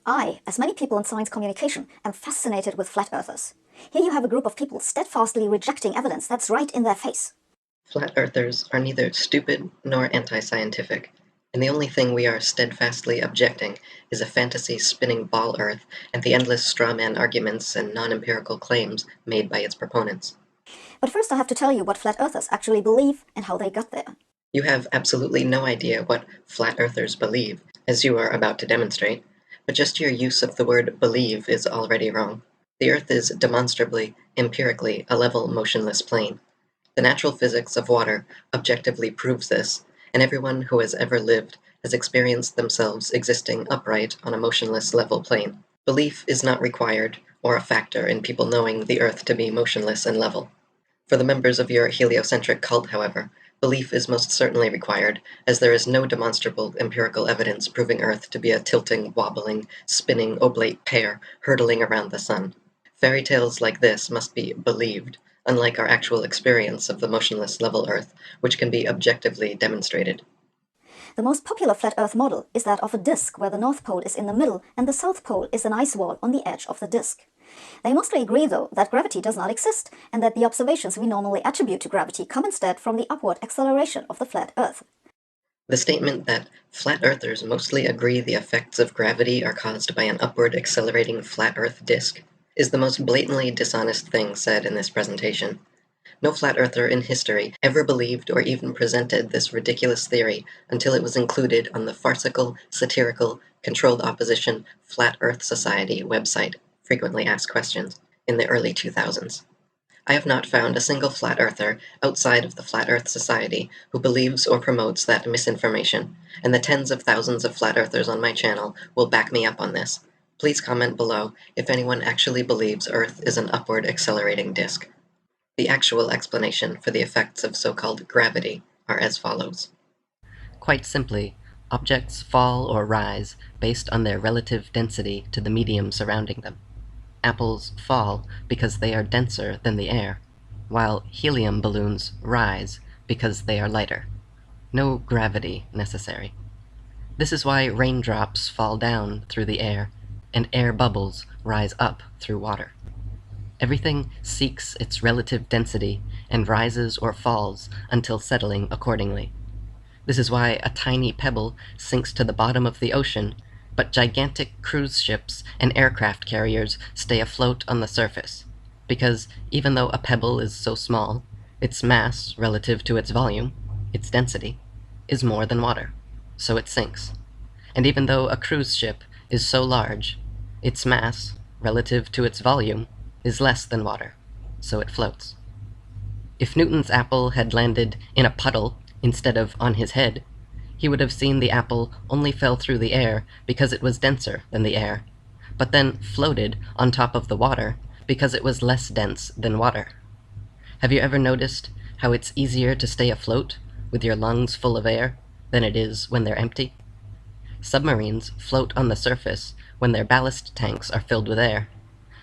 I, as many people in science communication, am fascinated with flat earthers. Here you have a group of people steadfastly rejecting evidence that's right in their face. Flat earthers are neither stupid nor anti-scientific, and the only thing we are steadfastly objecting is a fantasy-spinning ball Earth and the endless straw-man arguments and non-empirical claims made by its proponents. But first I have to tell you what flat earthers actually believe and how they got there. You have absolutely no idea what flat earthers believe, as you are about to demonstrate, but just your use of the word believe is already wrong. The Earth is demonstrably, empirically, a level, motionless plane. The natural physics of water objectively proves this, and everyone who has ever lived has experienced themselves existing upright on a motionless level plane. Belief is not required or a factor in people knowing the Earth to be motionless and level. For the members of your heliocentric cult, however, belief is most certainly required, as there is no demonstrable empirical evidence proving Earth to be a tilting, wobbling, spinning oblate pear hurtling around the sun. Fairy tales like this must be believed, unlike our actual experience of the motionless level Earth, which can be objectively demonstrated. The most popular flat Earth model is that of a disk where the North Pole is in the middle and the South Pole is an ice wall on the edge of the disk. They mostly agree, though, that gravity does not exist and that the observations we normally attribute to gravity come instead from the upward acceleration of the flat Earth. The statement that flat earthers mostly agree the effects of gravity are caused by an upward accelerating flat Earth disk is the most blatantly dishonest thing said in this presentation. No flat earther in history ever believed or even presented this ridiculous theory until it was included on the farcical, satirical, controlled opposition Flat Earth Society website, Frequently Asked Questions, in the early 2000s. I have not found a single flat earther outside of the Flat Earth Society who believes or promotes that misinformation, and the tens of thousands of flat earthers on my channel will back me up on this. Please comment below if anyone actually believes Earth is an upward accelerating disk. The actual explanation for the effects of so-called gravity are as follows. Quite simply, objects fall or rise based on their relative density to the medium surrounding them. Apples fall because they are denser than the air, while helium balloons rise because they are lighter. No gravity necessary. This is why raindrops fall down through the air, and air bubbles rise up through water. Everything seeks its relative density and rises or falls until settling accordingly. This is why a tiny pebble sinks to the bottom of the ocean, but gigantic cruise ships and aircraft carriers stay afloat on the surface, because even though a pebble is so small, its mass relative to its volume, its density, is more than water, so it sinks. And even though a cruise ship is so large, its mass relative to its volume is less than water, so it floats. If Newton's apple had landed in a puddle instead of on his head, he would have seen the apple only fell through the air because it was denser than the air, but then floated on top of the water because it was less dense than water. Have you ever noticed how it's easier to stay afloat with your lungs full of air than it is when they're empty? Submarines float on the surface when their ballast tanks are filled with air,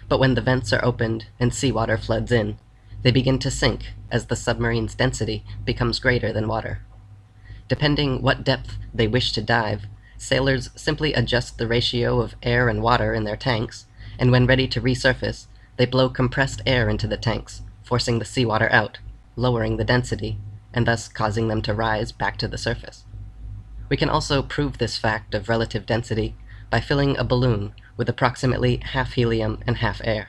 but when the vents are opened and seawater floods in, they begin to sink as the submarine's density becomes greater than water. Depending what depth they wish to dive, sailors simply adjust the ratio of air and water in their tanks, and when ready to resurface, they blow compressed air into the tanks, forcing the seawater out, lowering the density, and thus causing them to rise back to the surface. We can also prove this fact of relative density by filling a balloon with approximately half helium and half air.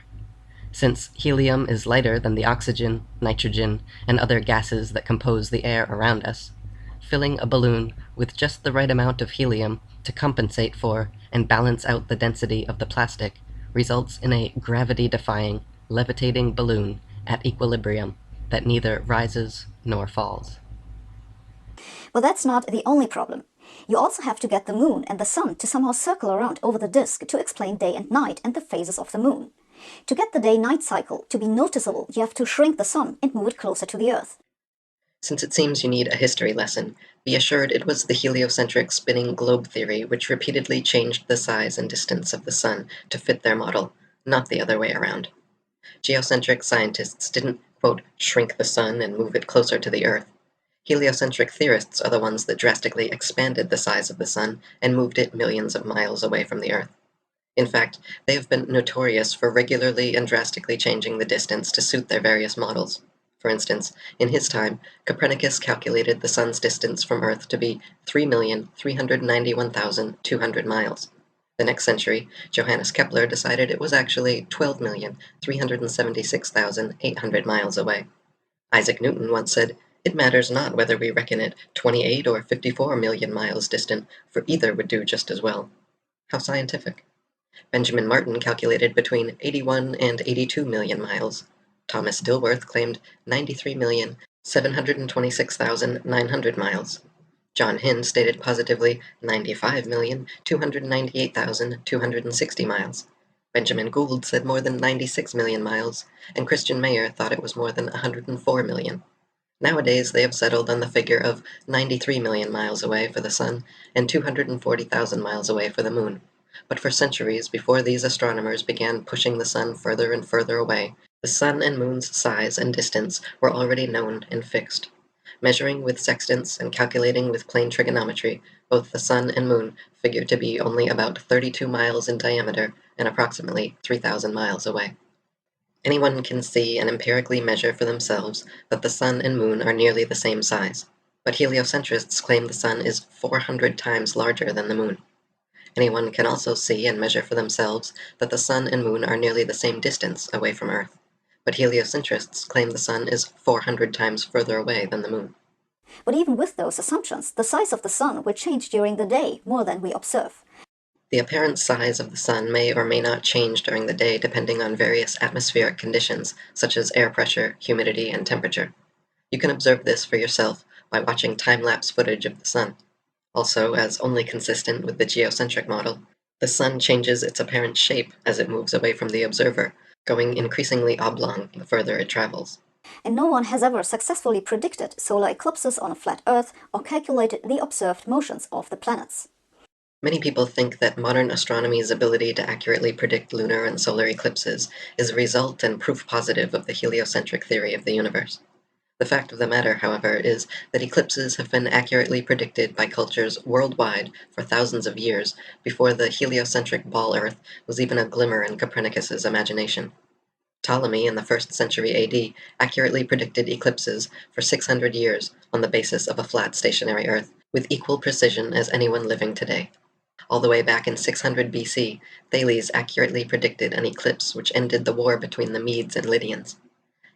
Since helium is lighter than the oxygen, nitrogen, and other gases that compose the air around us, filling a balloon with just the right amount of helium to compensate for and balance out the density of the plastic results in a gravity-defying, levitating balloon at equilibrium that neither rises nor falls. But that's not the only problem. You also have to get the moon and the sun to somehow circle around over the disk to explain day and night and the phases of the moon. To get the day-night cycle to be noticeable, you have to shrink the sun and move it closer to the Earth. Since it seems you need a history lesson, be assured it was the heliocentric spinning globe theory which repeatedly changed the size and distance of the sun to fit their model, not the other way around. Geocentric scientists didn't, quote, shrink the sun and move it closer to the Earth. Heliocentric theorists are the ones that drastically expanded the size of the sun and moved it millions of miles away from the Earth. In fact, they have been notorious for regularly and drastically changing the distance to suit their various models. For instance, in his time, Copernicus calculated the Sun's distance from Earth to be 3,391,200 miles. The next century, Johannes Kepler decided it was actually 12,376,800 miles away. Isaac Newton once said, "It matters not whether we reckon it 28 or 54 million miles distant, for either would do just as well." How scientific. Benjamin Martin calculated between 81 and 82 million miles. Thomas Dilworth claimed 93,726,900 miles. John Hind stated positively 95,298,260 miles. Benjamin Gould said more than 96 million miles, and Christian Mayer thought it was more than 104 million. Nowadays, they have settled on the figure of 93 million miles away for the Sun and 240,000 miles away for the Moon. But for centuries before these astronomers began pushing the Sun further and further away, the Sun and Moon's size and distance were already known and fixed. Measuring with sextants and calculating with plane trigonometry, both the Sun and Moon figured to be only about 32 miles in diameter and approximately 3,000 miles away. Anyone can see and empirically measure for themselves that the Sun and Moon are nearly the same size, but heliocentrists claim the Sun is 400 times larger than the Moon. Anyone can also see and measure for themselves that the Sun and Moon are nearly the same distance away from Earth, but heliocentrists claim the Sun is 400 times further away than the Moon. But even with those assumptions, the size of the Sun will change during the day more than we observe. The apparent size of the Sun may or may not change during the day depending on various atmospheric conditions, such as air pressure, humidity, and temperature. You can observe this for yourself by watching time-lapse footage of the Sun. Also, as only consistent with the geocentric model, the Sun changes its apparent shape as it moves away from the observer, going increasingly oblong the further it travels. And no one has ever successfully predicted solar eclipses on a flat Earth or calculated the observed motions of the planets. Many people think that modern astronomy's ability to accurately predict lunar and solar eclipses is a result and proof positive of the heliocentric theory of the universe. The fact of the matter, however, is that eclipses have been accurately predicted by cultures worldwide for thousands of years before the heliocentric ball Earth was even a glimmer in Copernicus's imagination. Ptolemy in the 1st century AD accurately predicted eclipses for 600 years on the basis of a flat stationary Earth with equal precision as anyone living today. All the way back in 600 BC, Thales accurately predicted an eclipse which ended the war between the Medes and Lydians.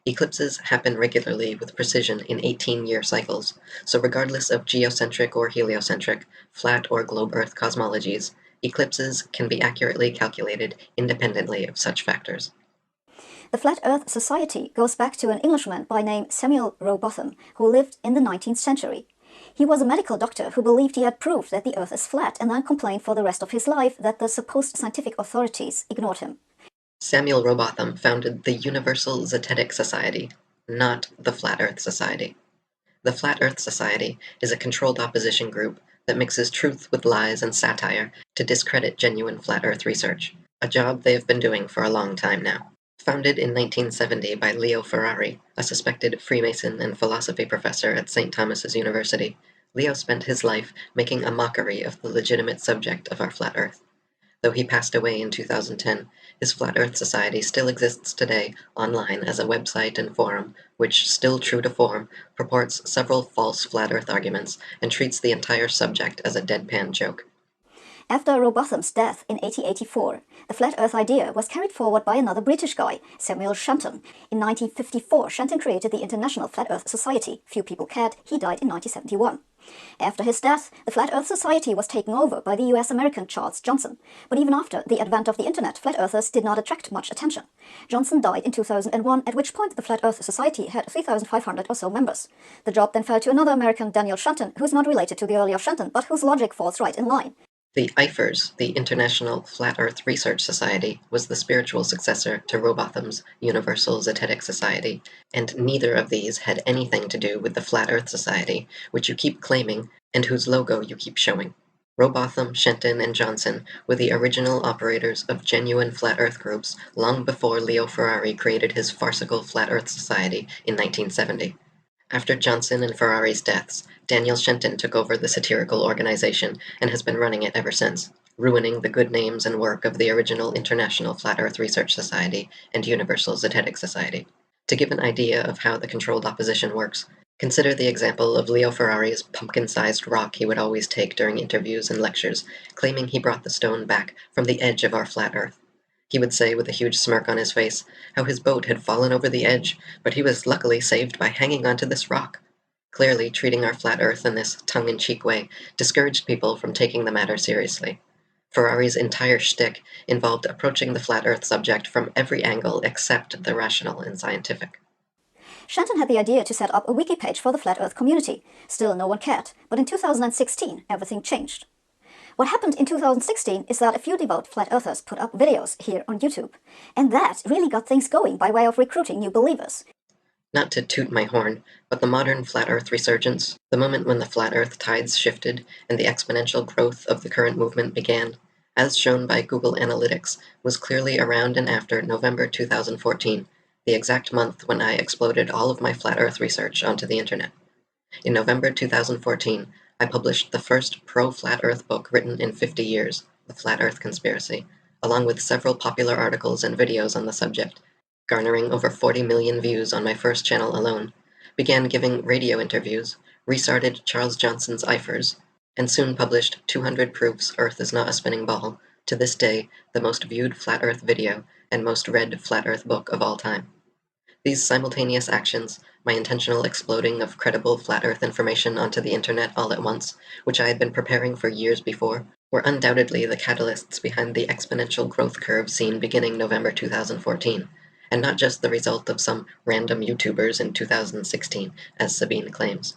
Eclipses happen regularly with precision in 18-year cycles, so regardless of geocentric or heliocentric, flat or globe Earth cosmologies, eclipses can be accurately calculated independently of such factors. The Flat Earth Society goes back to an Englishman by name Samuel Rowbotham, who lived in the 19th century. He was a medical doctor who believed he had proved that the Earth is flat and then complained for the rest of his life that the supposed scientific authorities ignored him. Samuel Rowbotham founded the Universal Zetetic Society, not the Flat Earth Society. The Flat Earth Society is a controlled opposition group that mixes truth with lies and satire to discredit genuine flat Earth research, a job they have been doing for a long time now. Founded in 1970 by Leo Ferrari, a suspected Freemason and philosophy professor at St. Thomas's University, Leo spent his life making a mockery of the legitimate subject of our flat Earth. Though he passed away in 2010, his Flat Earth Society still exists today online as a website and forum, which, still true to form, purports several false flat Earth arguments and treats the entire subject as a deadpan joke. After Rowbotham's death in 1884, the flat Earth idea was carried forward by another British guy, Samuel Shenton. In 1954, Shenton created the International Flat Earth Society. Few people cared. He died in 1971. After his death, the Flat Earth Society was taken over by the US-American Charles Johnson. But even after the advent of the internet, flat earthers did not attract much attention. Johnson died in 2001, at which point the Flat Earth Society had 3,500 or so members. The job then fell to another American, Daniel Shenton, who is not related to the earlier Shenton, but whose logic falls right in line. The IFERS, the International Flat Earth Research Society, was the spiritual successor to Rowbotham's Universal Zetetic Society, and neither of these had anything to do with the Flat Earth Society, which you keep claiming and whose logo you keep showing. Rowbotham, Shenton, and Johnson were the original operators of genuine Flat Earth groups long before Leo Ferrari created his farcical Flat Earth Society in 1970. After Johnson and Ferrari's deaths, Daniel Shenton took over the satirical organization and has been running it ever since. ruining the good names and work of the original International Flat Earth Research Society and Universal Zetetic Society. To give an idea of how the controlled opposition works, consider the example of Leo Ferrari's pumpkin-sized rock he would always take during interviews and lectures, claiming he brought the stone back from the edge of our flat Earth. He would say with a huge smirk on his face how his boat had fallen over the edge, but he was luckily saved by hanging onto this rock. Clearly, treating our flat Earth in this tongue-in-cheek way discouraged people from taking the matter seriously. Ferrari's entire shtick involved approaching the flat Earth subject from every angle except the rational and scientific. Shenton had the idea to set up a wiki page for the Flat Earth community. Still, no one cared, but in 2016, everything changed. What happened in 2016 is that a few devout flat earthers put up videos here on YouTube, and that really got things going by way of recruiting new believers. Not to toot my horn, but the modern flat Earth resurgence, the moment when the flat Earth tides shifted and the exponential growth of the current movement began, as shown by Google Analytics, was clearly around and after November 2014, the exact month when I exploded all of my flat Earth research onto the internet. In November 2014, I published the first pro-flat Earth book written in 50 years, The Flat Earth Conspiracy, along with several popular articles and videos on the subject, garnering over 40 million views on my first channel alone, began giving radio interviews, restarted Charles Johnson's IFERS, and soon published 200 Proofs Earth is Not a Spinning Ball, to this day the most viewed flat Earth video and most read flat Earth book of all time. These simultaneous actions, my intentional exploding of credible flat Earth information onto the internet all at once, which I had been preparing for years before, were undoubtedly the catalysts behind the exponential growth curve seen beginning November 2014, and not just the result of some random YouTubers in 2016, as Sabine claims.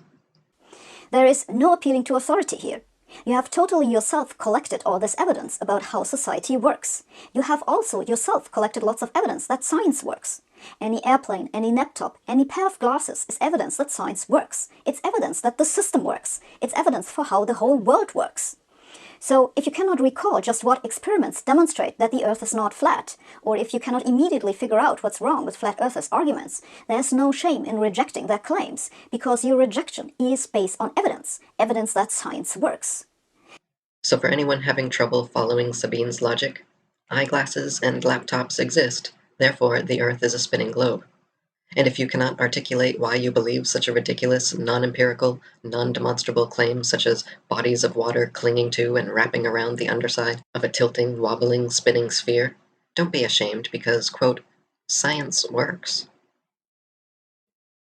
There is no appealing to authority here. You have totally yourself collected all this evidence about how society works. You have also yourself collected lots of evidence that science works. Any airplane, any laptop, any pair of glasses is evidence that science works. It's evidence that the system works. It's evidence for how the whole world works. So, if you cannot recall just what experiments demonstrate that the Earth is not flat, or if you cannot immediately figure out what's wrong with flat earthers' arguments, there's no shame in rejecting their claims, because your rejection is based on evidence, evidence that science works. So for anyone having trouble following Sabine's logic, eyeglasses and laptops exist, therefore the Earth is a spinning globe. And if you cannot articulate why you believe such a ridiculous, non-empirical, non-demonstrable claim such as bodies of water clinging to and wrapping around the underside of a tilting, wobbling, spinning sphere, don't be ashamed because, quote, science works.